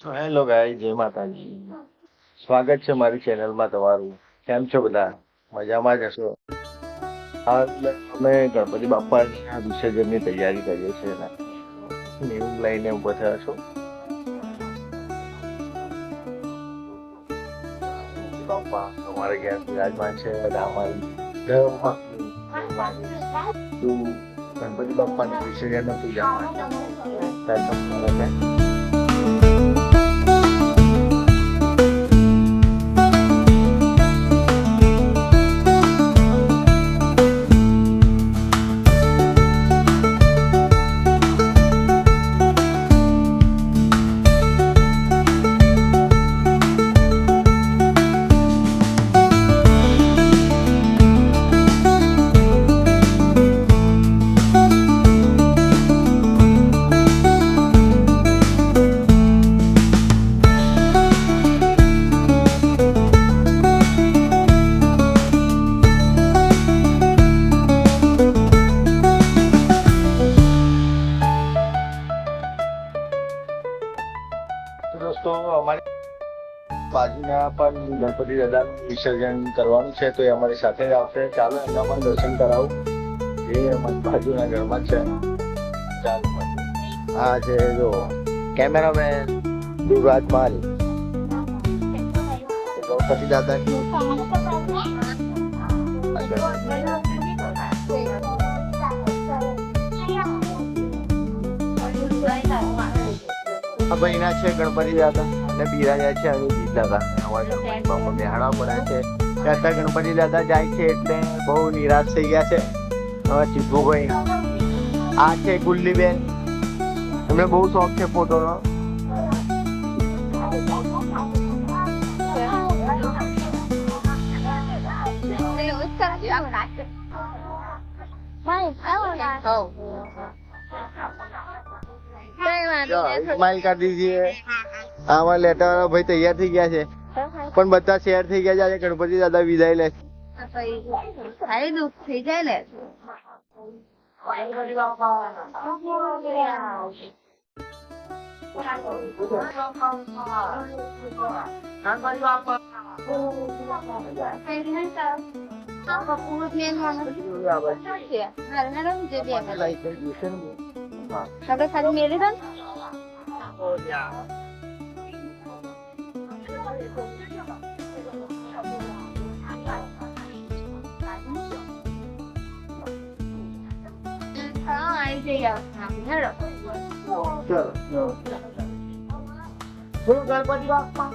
તો hello guys, જય માતાજી. સ્વાગત છે મારી ચેનલમાં તમારું. કેમ છો બધા? મજામાં જ હશો? હાલ અમે ગણપતિ બાપાના વિસર્જનની તૈયારી કરીએ છીએ ને નેવું લઈને ઉભો થયો છું. ગણપતિ બાપા અમારે ઘેર બિરાજમાન છે. અમારી ઘરમાં ગણપતિ બાપાના વિસર્જનની પૂજામાં દોસ્તો અમારી બાજુના પણ ગણપતિ દાદાનું વિસર્જન કરવાનું છે, તો એ અમારી સાથે જ આવશે. ચાલો એમના પણ દર્શન કરાવું. એ અમારી બાજુના ઘરમાં જ છે. ચાલો આ છે જો કેમેરામેન દુર્ગાજ માલ ગણપતિ દાદાની ભાઈના છે ગણપતિ દાદા અને બિરાજા છે અને જીત દાદા અમારા ગણપતિ બાપા બેહાડવા પડ્યા છે. ત્યાં ગણપતિ દાદા જાય છે એટલે બહુ નિરાશ થઈ ગયા છે. હવે ચીકુભાઈ આ છે ગુલ્લીબેન, એમને બહુ શોખ છે ફોટોનો. સ્માઈલ કરી દીજીએ. આમાં લેટર વાળા ભાઈ તૈયાર થઈ ગયા છે, પણ બધા શેર થઈ ગયા છે. ગણપતિ દાદા વિદાય લે દુઃખ થઈ જાય ને. આપણે ખાલી મેળવી દો. ગણપતિ બાપા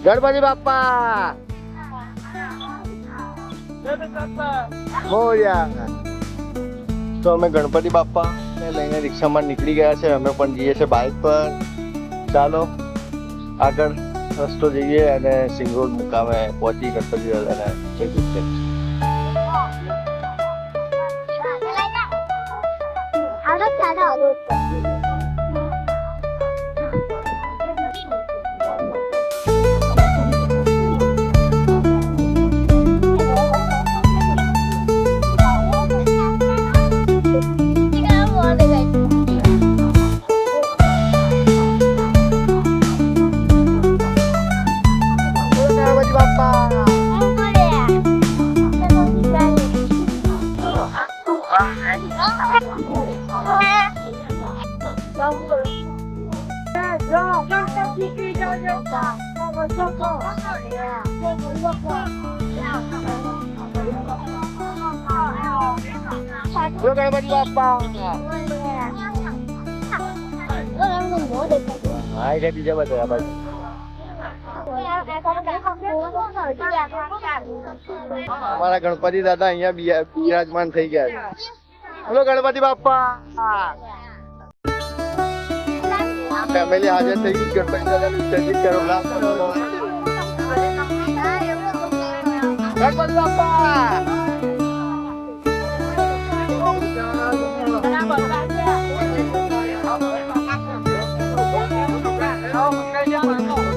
ગણપતિ બાપા મોર્યા. તો અમે ગણપતિ બાપા ને લઈને રિક્ષામાં નીકળી ગયા છે. અમે પણ જઈએ છીએ બાઇક પર. ચાલો આગળ રસ્તો જઈએ અને સિંગરોડ મુકામે પહોંચી ગણપતિ દાદાને જય ગુજકેટ. ગણપતિ બાપા હા એટલે બીજા બધા બાજુ અમારા ગણપતિ દાદા અહીંયા બિરાજમાન થઈ ગયા છે. બોલો ગણપતિ બાપા. ફેમિલી હાજર થઈ ગઈ ગણપતિ દાદા વિસર્જિત કરવા. ગણપતિ બાપા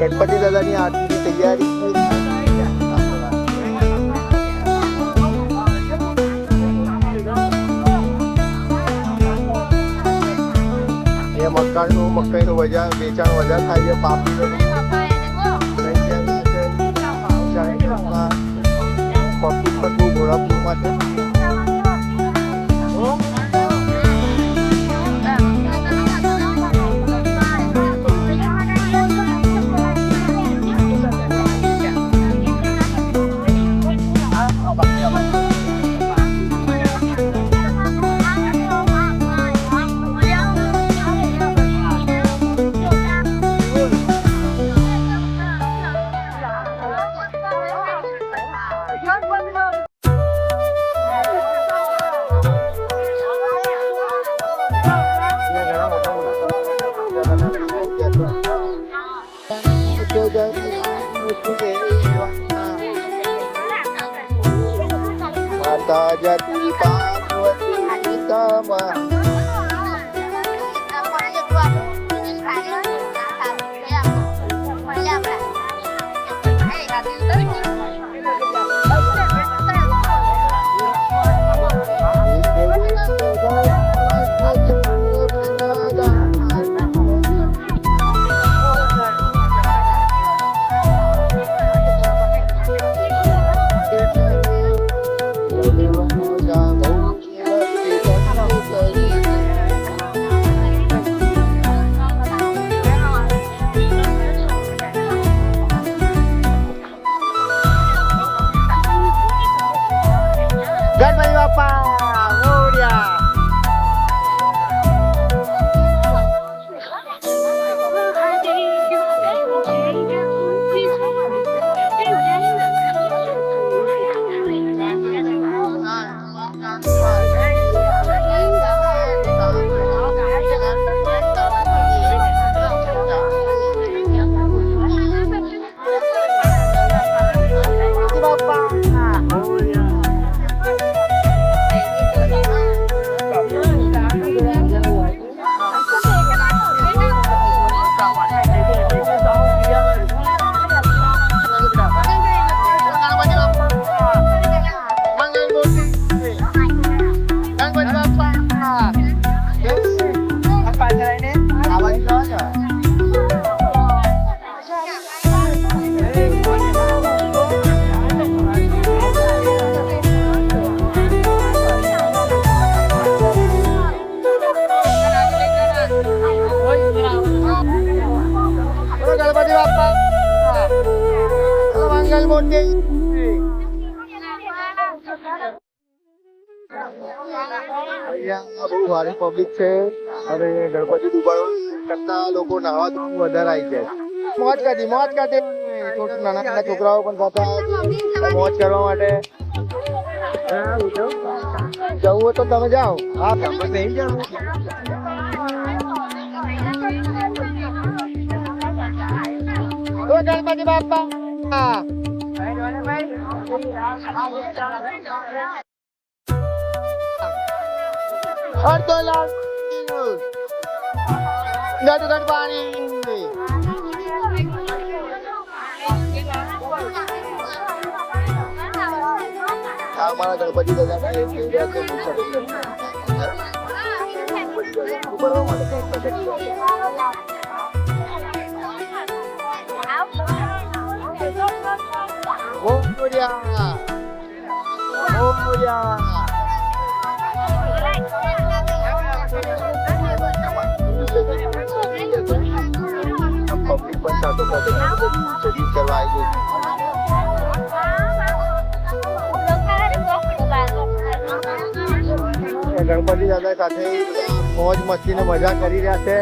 ગણપતિ દાદાની આરતીની તૈયારી મકાઈનું વેચાણ વધારે થાય છે. પાપડીનું પબ્લિક પણ બહુ ઘોડાપુરમાં છે. માતા જતી પાર્વતી તમા ગણપતિ બાપા મોરયા. ગણપતિ બાપા મંગલ મૂર્તિ. અહીંયા બહુ ભારે પબ્લિક છે અને ગણપતિ ડૂબાડો કરતા લોકો નાવા ધોવા વધારે આવી જાય. મોજ કરતી નાના છોકરાઓ પણ થતા મોજ કરવા માટે. જવું હોય તો તમે જાઓ. હા નહીં જવું. ગણપતિ બાપા અડધો લાખ ગટગટ પાણી. અમારા ગણપતિ દાદા પબ્લિક પણ સાથે કરવા આવી ગણપતિ દાદા સાથે મોજ મસ્તી ને મજા કરી રહ્યા છે.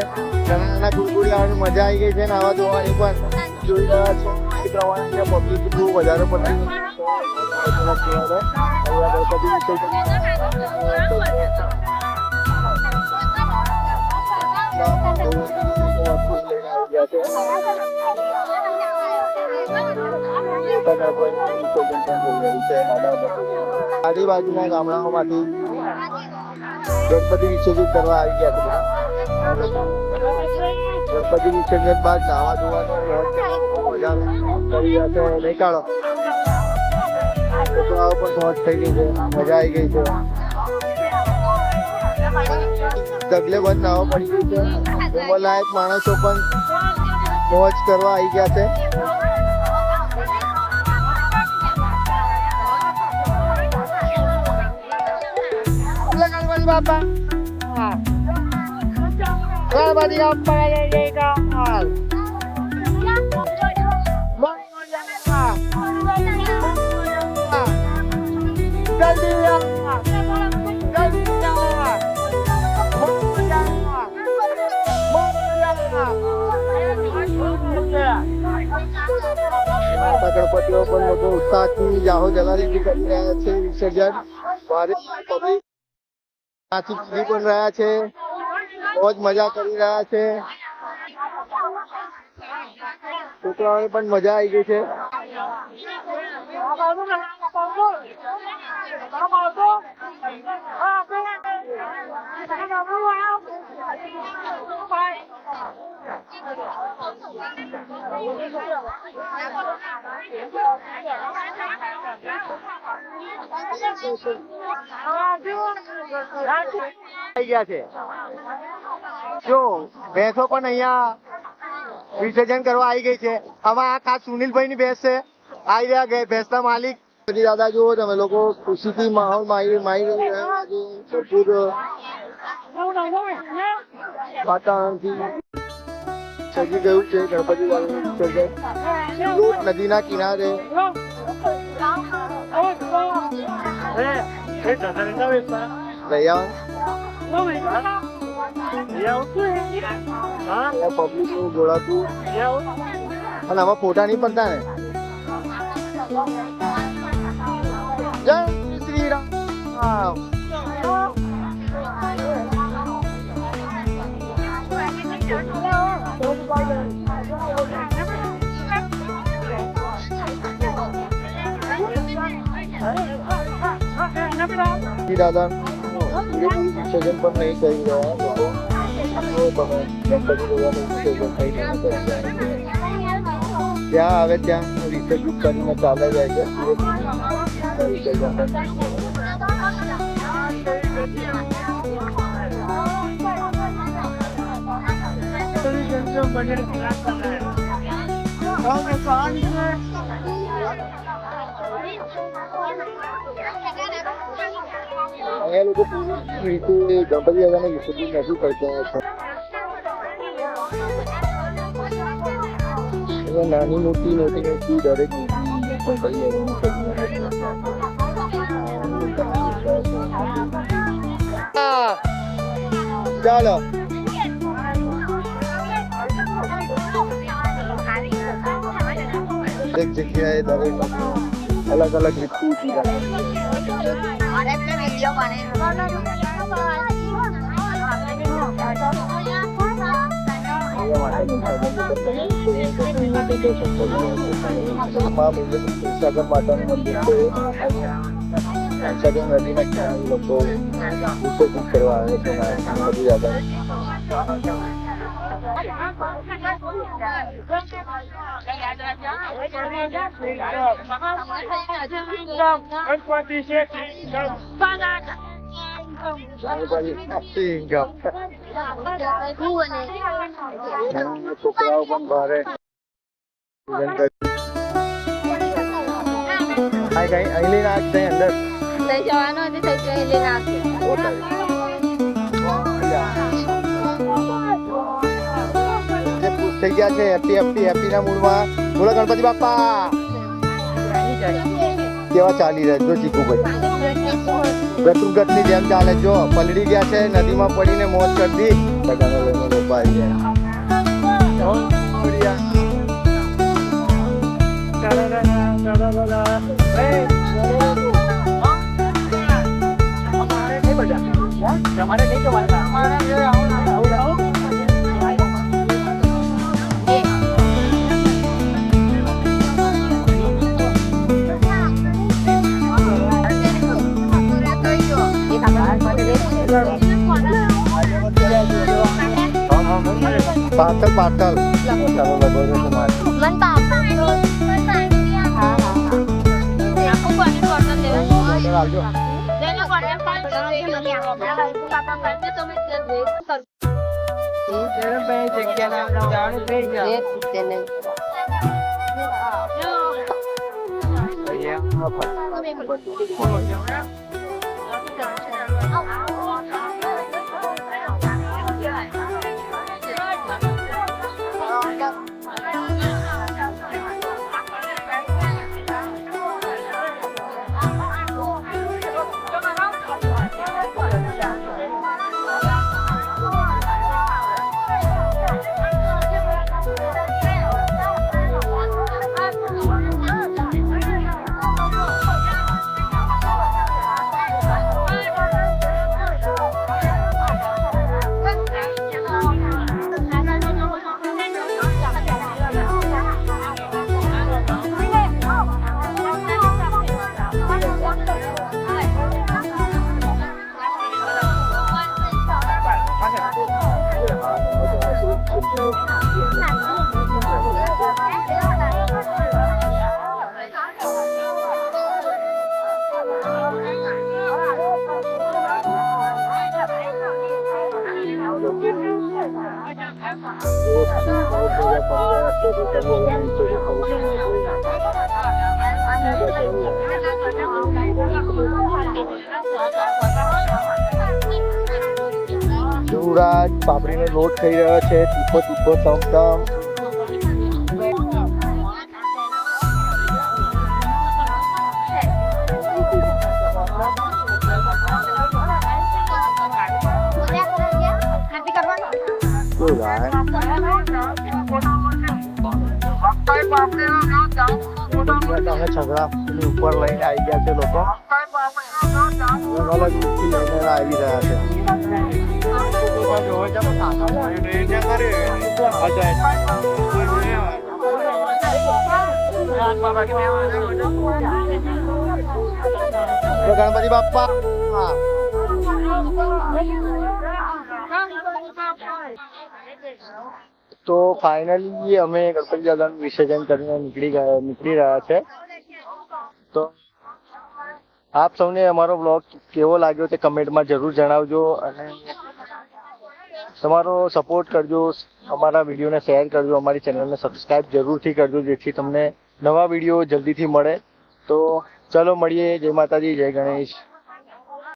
નાના ગુડગુડી આવવાની મજા આવી ગઈ છે ને આવા જોવાની પણ જોઈ રહ્યા છો. એ પ્રમાણે પબ્લિક એટલું વધારે પડતું આજુબાજુના ગામડાઓમાંથી ગણપતિ વિસર્જન કરવા આવી ગયા હતા. ગણપતિ વિસર્જન બાદ નાવા ધોવાનું મજા કરી રહ્યા છે. નહીં કાઢો છોકરાઓ પણ મોજ થઈ ગઈ છે. મજા આવી ગઈ છે. ડગલે બંધ નાવા પડી ગઈ છે. ઉંમરલાયક માણસો પણ મોજ કરવા આવી ગયા છે. ગણપતિ બાપા ગણપતિઓ પણ મોટો ઉત્સાહથી જાહો જલાલી કરી રહ્યા છે વિસર્જન. ભારે પબ્લિક નાચી કૂદી પણ રહ્યા છે, મોજ મજા કરી રહ્યા છે. છોકરાઓને પણ મજા આવી ગઈ છે. આવી ગયા છે. જો ભેંસો પણ અહીંયા વિસર્જન કરવા આવી ગઈ છે. આમાં આ ખાસ સુનિલભાઈ ની ભેંસ છે. આવી રહ્યા ભેંસના માલિક દાદા. જુઓ તમે લોકો ખુશીથી માહોલ માહી રહ્યા છે. ભરપૂર વાતાવરણથી સજી ગયું છે ગણપતિ દાદાનું વિસર્જન. નદીના કિનારે પબ્લિક નું જોડાતું અને આમાં ફોટા નહીં પડતા ને. જય શ્રી રામ. દાદા વિસર્જન પણ નહીં કરી રહ્યા લોકો. ગણપતિ દાદાનું વિસર્જન થઈ ગયું. જ્યાં આવે ત્યાં વિસર્જિત કરીને ચાલે જાય છે વિસર્જન. અહીંયા લોકો પૂરી રીતે ગણપતિ દાદાને વિસર્જન નથી કરતા. નાની મોટી દરેક ચાલો દરેક જગ્યાએ દરેક અલગ અલગ રીતથી સાગર માતાનું મંદિર છે. સાગર નદીના કિનારે લોકો વિસર્જન કરવા આવે છે. ગણપતિ દાદા છોકરાઓ પણ ભારે અહીં નાખ છે અંદર જવાનો હતી લઈને આવશે. થઈ ગયા છે હેપી ના મૂડમાં. બોલો ગણપતિ બાપા. કેવા ચાલી રહ્યા જો ચીકુભાઈ ગટુગટ ની જેમ ચાલે. જો પલડી ગયા છે નદીમાં પડીને મોજ કરી દી. બધાને લઈને લોકો આવી ગયા. તમારે નહીં પાર્સલ ચાલો લગો તમારે મન પાપા હા આખું પાણી બોટલ લેવાનું આવજો. જેને બોટલ પાણી પાપા કરતે તમે ધ્રુવરાજ પાપડીનો લોટ થઈ રહ્યો છે, તીખો તીખો ટમટમ. શું ભાઈ? તમે છગડાની ઉપર લઈને આવી ગયા છે લોકો, અલગ અલગ લઈને આવી રહ્યા છે. ગણપતિ બાપ્પા. તો ફાઇનલી અમે ગણપતિ દાદાનું વિસર્જન કરીને નીકળી રહ્યા છે. તો આપ સૌને અમારો બ્લોગ કેવો લાગ્યો તે કમેન્ટમાં જરૂર જણાવજો અને તમારો સપોર્ટ કરજો, અમારા વિડીયોને શેર કરજો, અમારી ચેનલને સબસ્ક્રાઈબ જરૂરથી કરજો જેથી તમને નવા વિડીયો જલ્દીથી મળે. તો ચલો મળીએ. જય માતાજી, જય ગણેશ.